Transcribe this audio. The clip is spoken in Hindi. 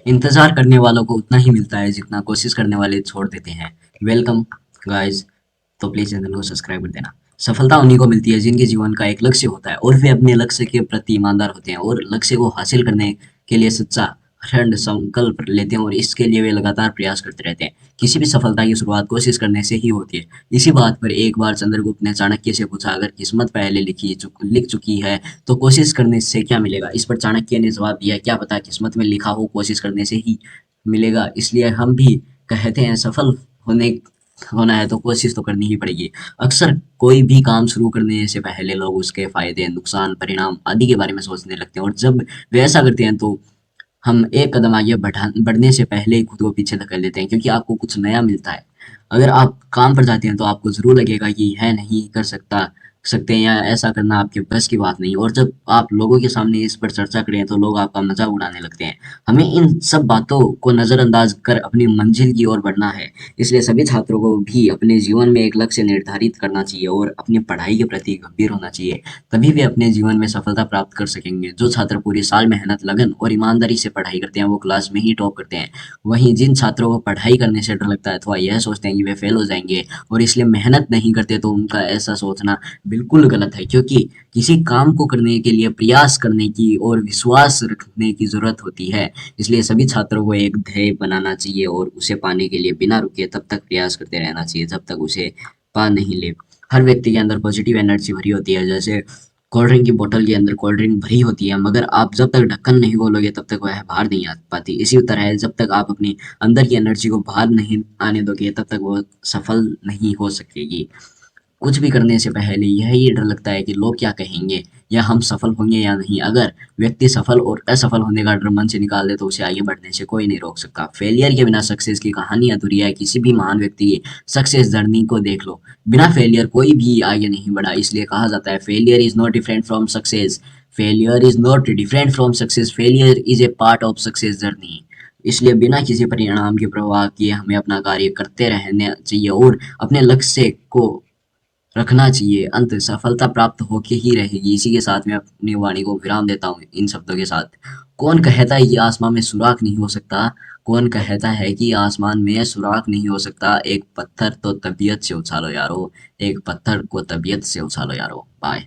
इंतजार करने वालों को उतना ही मिलता है जितना कोशिश करने वाले छोड़ देते हैं। Welcome guys. तो प्लीज चैनल को सब्सक्राइब कर देना। सफलता उन्हीं को मिलती है जिनके जीवन का एक लक्ष्य होता है और वे अपने लक्ष्य के प्रति ईमानदार होते हैं और लक्ष्य को हासिल करने के लिए सच्चा दृढ़ संकल्प लेते हैं और इसके लिए वे लगातार प्रयास करते रहते हैं। किसी भी सफलता की शुरुआत कोशिश करने से ही होती है। इसी बात पर एक बार चंद्रगुप्त ने चाणक्य से पूछा, अगर किस्मत पहले लिख चुकी है तो कोशिश करने से क्या मिलेगा? इस पर चाणक्य ने जवाब दिया, क्या पता किस्मत में लिखा हो कोशिश करने से ही मिलेगा। इसलिए हम भी कहते हैं सफल होने होना है तो कोशिश तो करनी ही पड़ेगी। अक्सर कोई भी काम शुरू करने से पहले लोग उसके फायदे, नुकसान, परिणाम आदि के बारे में सोचने लगते हैं और जब वे ऐसा करते हैं तो हम एक कदम आगे बढ़ने से पहले ही खुद को पीछे धकेल देते हैं, क्योंकि आपको कुछ नया मिलता है। अगर आप काम पर जाते हैं तो आपको ज़रूर लगेगा कि है नहीं कर सकते हैं या ऐसा करना आपके बस की बात नहीं, और जब आप लोगों के सामने इस पर चर्चा करें तो लोग आपका मजाक उड़ाने लगते हैं। हमें इन सब बातों को नज़रअंदाज कर अपनी मंजिल की ओर बढ़ना है। इसलिए सभी छात्रों को भी अपने जीवन में एक लक्ष्य निर्धारित करना चाहिए और अपनी पढ़ाई के प्रति गंभीर होना चाहिए। तभी वे अपने जीवन में सफलता प्राप्त कर सकेंगे। जो छात्र पूरे साल मेहनत, लगन और ईमानदारी से पढ़ाई करते हैं वो क्लास में ही टॉप करते हैं। वहीं जिन छात्रों को पढ़ाई करने से डर लगता है अथवा यह सोचते हैं कि वे फेल हो जाएंगे और इसलिए मेहनत नहीं करते, तो उनका ऐसा सोचना बिल्कुल गलत है, क्योंकि किसी काम को करने के लिए प्रयास करने की और विश्वास रखने की जरूरत होती है। इसलिए सभी छात्रों को एक ध्येय बनाना चाहिए और उसे पाने के लिए बिना रुके तब तक प्रयास करते रहना चाहिए जब तक उसे पा नहीं ले। हर व्यक्ति के अंदर पॉजिटिव एनर्जी भरी होती है। जैसे कोल्ड ड्रिंक की बोतल के अंदर कोल्ड ड्रिंक भरी होती है, मगर आप जब तक ढक्कन नहीं खोलोगे तब तक वह बाहर नहीं आ पाती। इसी तरह जब तक आप अपनी अंदर की एनर्जी को बाहर नहीं आने दोगे तब तक वो सफल नहीं हो सकेगी। कुछ भी करने से पहले यही डर लगता है कि लोग क्या कहेंगे या हम सफल होंगे या नहीं। अगर व्यक्ति सफल और असफल होने का डर मन से निकाल दे तो उसे आगे बढ़ने से कोई नहीं रोक सकता। फेलियर के बिना सक्सेस की कहानी अधूरी है। किसी भी महान व्यक्ति की सक्सेस जर्नी को देख लो, बिना फेलियर कोई भी आगे नहीं बढ़ा। इसलिए कहा जाता है failure is not different from success, failure is not different from success, failure is a part of success journey. इसलिए बिना किसी परिणाम की परवाह किए हमें अपना कार्य करते रहना चाहिए और अपने लक्ष्य को रखना चाहिए। अंत सफलता प्राप्त होके ही रहेगी। इसी के साथ मैं अपनी वाणी को विराम देता हूँ इन शब्दों के साथ। कौन कहता है कि आसमान में सुराख नहीं हो सकता? कौन कहता है कि आसमान में सुराख नहीं हो सकता? एक पत्थर तो तबीयत से उछालो यारो, एक पत्थर को तबीयत से उछालो यारो। बाय।